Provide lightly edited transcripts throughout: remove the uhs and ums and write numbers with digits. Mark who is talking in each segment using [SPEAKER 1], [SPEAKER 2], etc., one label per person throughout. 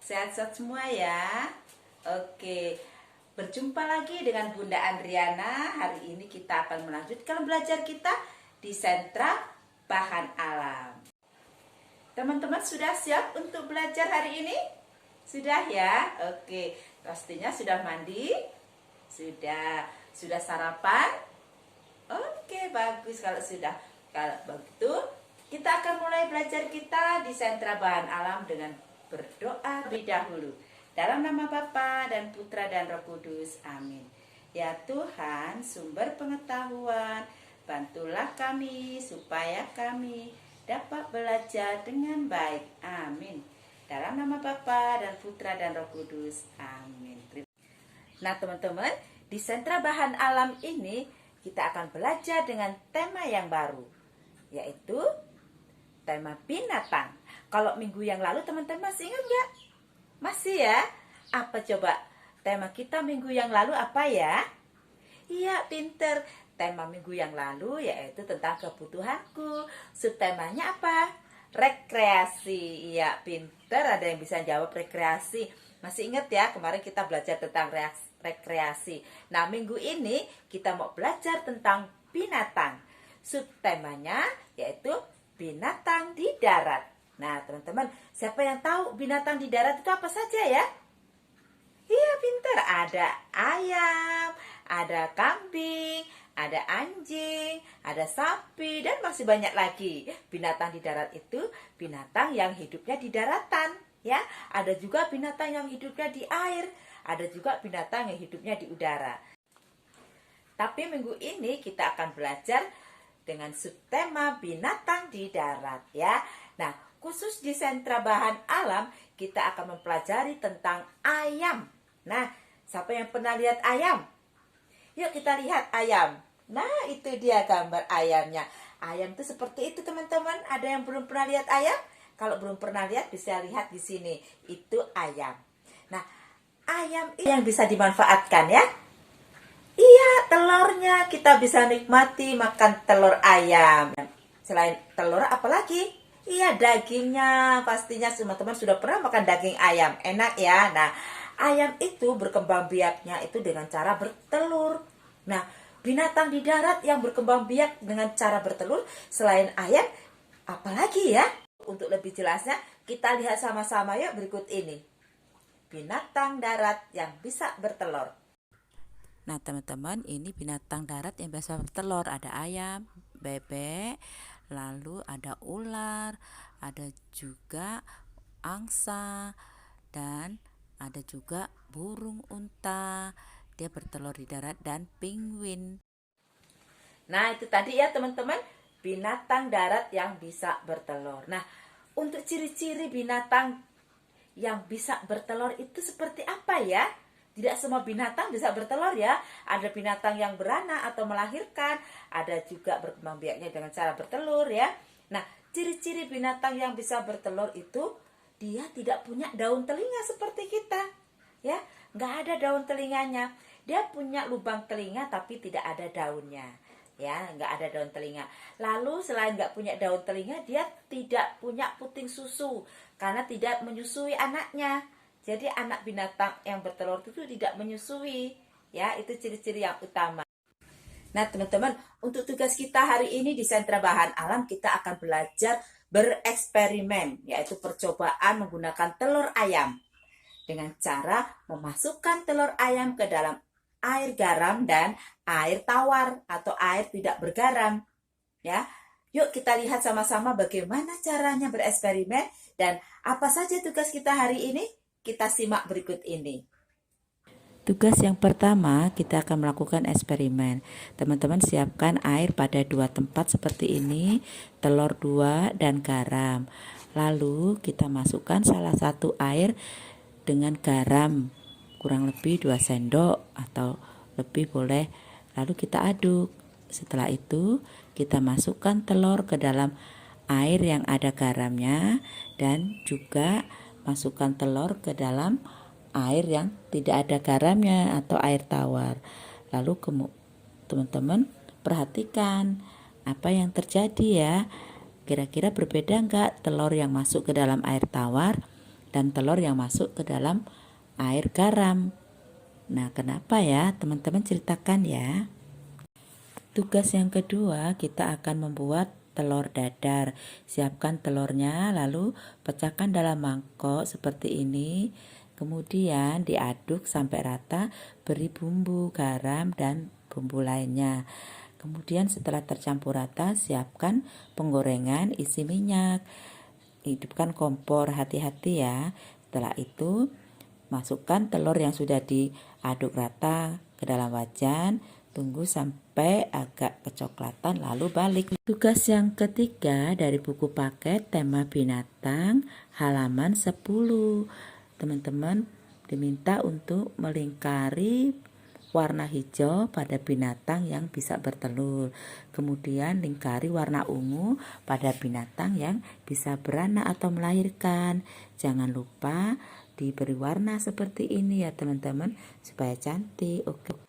[SPEAKER 1] Sehat-sehat semua ya. Oke, berjumpa lagi dengan Bunda Andriana. Hari ini kita akan melanjutkan belajar kita di Sentra Bahan Alam. Teman-teman sudah siap untuk belajar hari ini? Sudah ya? Oke, pastinya sudah mandi? Sudah sarapan? Oke, bagus kalau sudah. Kalau begitu, kita akan mulai belajar kita di Sentra Bahan Alam dengan berdoa lebih dahulu. Dalam nama Bapa dan Putra dan Roh Kudus. Amin. Ya Tuhan, sumber pengetahuan, bantulah kami supaya kami dapat belajar dengan baik. Amin. Dalam nama Bapa dan Putra dan Roh Kudus. Amin. Nah teman-teman, di Sentra Bahan Alam ini kita akan belajar dengan tema yang baru, yaitu tema binatang. Kalau minggu yang lalu teman-teman masih ingat nggak? Masih ya? Apa coba? Tema kita minggu yang lalu apa ya? Iya, pinter. Tema minggu yang lalu yaitu tentang kebutuhanku. Subtemanya apa? Rekreasi. Iya, pinter. Ada yang bisa jawab rekreasi. Masih ingat ya? Kemarin kita belajar tentang rekreasi. Nah, minggu ini kita mau belajar tentang binatang. Subtemanya yaitu binatang di darat. Nah, teman-teman, siapa yang tahu binatang di darat itu apa saja ya? Iya, pintar. Ada ayam, ada kambing, ada anjing, ada sapi, dan masih banyak lagi. Binatang di darat itu binatang yang hidupnya di daratan, ya. Ada juga binatang yang hidupnya di air, ada juga binatang yang hidupnya di udara. Tapi minggu ini kita akan belajar dengan subtema binatang di darat, ya. Nah, khusus di Sentra Bahan Alam kita akan mempelajari tentang ayam. Nah, siapa yang pernah lihat ayam? Yuk kita lihat ayam. Nah, itu dia gambar ayamnya. Ayam itu seperti itu teman-teman. Ada yang belum pernah lihat ayam? Kalau belum pernah lihat bisa lihat di sini. Itu ayam. Nah, ayam itu yang bisa dimanfaatkan ya. Iya, telurnya kita bisa nikmati makan telur ayam. Selain telur apa lagi? Iya, dagingnya. Pastinya teman-teman sudah pernah makan daging ayam. Enak ya. Nah, ayam itu berkembang biaknya itu dengan cara bertelur. Nah, binatang di darat yang berkembang biak dengan cara bertelur selain ayam, apalagi ya? Untuk lebih jelasnya, kita lihat sama-sama yuk berikut ini. Binatang darat yang bisa bertelur. Nah, teman-teman, ini binatang darat yang bisa bertelur. Ada ayam, bebek, lalu ada ular, ada juga angsa, dan ada juga burung unta. Dia bertelur di darat, dan penguin. Nah, itu tadi ya teman-teman, binatang darat yang bisa bertelur. Nah, untuk ciri-ciri binatang yang bisa bertelur itu seperti apa ya? Tidak semua binatang bisa bertelur ya. Ada binatang yang beranak atau melahirkan, ada juga berkembang biaknya dengan cara bertelur ya. Nah, ciri-ciri binatang yang bisa bertelur itu dia tidak punya daun telinga seperti kita. Ya, nggak ada daun telinganya. Dia punya lubang telinga tapi tidak ada daunnya. Ya, nggak ada daun telinga. Lalu selain nggak punya daun telinga, dia tidak punya puting susu karena tidak menyusui anaknya. Jadi anak binatang yang bertelur itu tidak menyusui. Ya, itu ciri-ciri yang utama. Nah, teman-teman, untuk tugas kita hari ini di Sentra Bahan Alam kita akan belajar bereksperimen, yaitu percobaan menggunakan telur ayam dengan cara memasukkan telur ayam ke dalam air garam dan air tawar atau air tidak bergaram. Ya, yuk kita lihat sama-sama bagaimana caranya bereksperimen dan apa saja tugas kita hari ini. Kita simak berikut ini. Tugas yang pertama, kita akan melakukan eksperimen. Teman-teman siapkan air pada 2 tempat seperti ini, telur 2 dan garam. Lalu kita masukkan salah satu air dengan garam, kurang lebih 2 sendok atau lebih boleh. Lalu kita aduk. Setelah itu, kita masukkan telur ke dalam air yang ada garamnya dan juga masukkan telur ke dalam air yang tidak ada garamnya atau air tawar. Lalu teman-teman perhatikan apa yang terjadi ya. Kira-kira berbeda enggak telur yang masuk ke dalam air tawar
[SPEAKER 2] dan telur yang masuk ke dalam air garam. Nah, kenapa ya? Teman-teman ceritakan ya. Tugas yang kedua, kita akan membuat telur dadar. Siapkan telurnya, lalu pecahkan dalam mangkok seperti ini. Kemudian diaduk sampai rata, beri bumbu, garam, dan bumbu lainnya. Kemudian setelah tercampur rata, siapkan penggorengan isi minyak. Hidupkan kompor, hati-hati ya. Setelah itu, masukkan telur yang sudah diaduk rata ke dalam wajan. Tunggu sampai agak kecoklatan lalu balik. Tugas yang ketiga dari buku paket tema binatang halaman 10. Teman-teman diminta untuk melingkari warna hijau pada binatang yang bisa bertelur. Kemudian lingkari warna ungu pada binatang yang bisa beranak atau melahirkan. Jangan lupa diberi warna seperti ini ya teman-teman supaya cantik. Oke.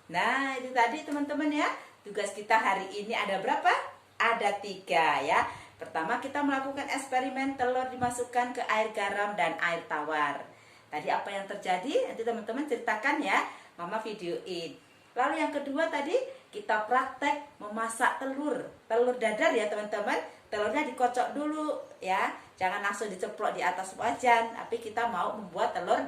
[SPEAKER 1] Nah, itu tadi teman-teman ya. Tugas kita hari ini ada berapa? Ada 3 ya. Pertama, kita melakukan eksperimen telur dimasukkan ke air garam dan air tawar. Tadi apa yang terjadi? Nanti teman-teman ceritakan ya. Mama videoin. Lalu yang kedua tadi, kita praktek memasak telur. Telur dadar ya teman-teman. Telurnya dikocok dulu ya. Jangan langsung diceplok di atas wajan. Tapi kita mau membuat telur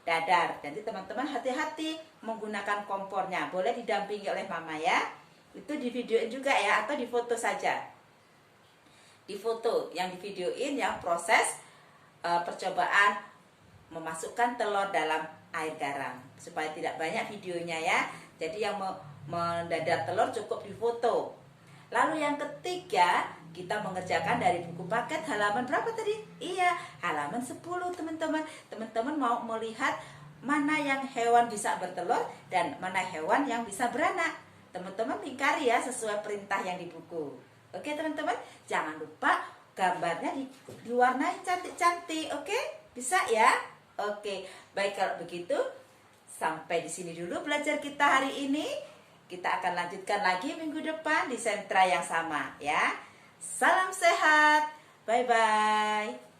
[SPEAKER 1] dadar. Jadi teman-teman hati-hati menggunakan kompornya. Boleh didampingi oleh mama ya. Itu di videoin juga ya, atau di foto saja. Di foto yang di videoin yang proses percobaan memasukkan telur dalam air garam. Supaya tidak banyak videonya ya. Jadi yang mendadar telur cukup di foto. Lalu yang ketiga, kita mengerjakan dari buku paket halaman berapa tadi? Iya, halaman 10 teman-teman. Teman-teman mau melihat mana yang hewan bisa bertelur dan mana hewan yang bisa beranak. Teman-teman lingkari ya sesuai perintah yang di buku. Oke teman-teman, jangan lupa gambarnya diwarnai cantik-cantik. Oke, bisa ya? Oke, baik kalau begitu sampai di sini dulu belajar kita hari ini. Kita akan lanjutkan lagi minggu depan di sentra yang sama ya. Salam sehat. Bye-bye.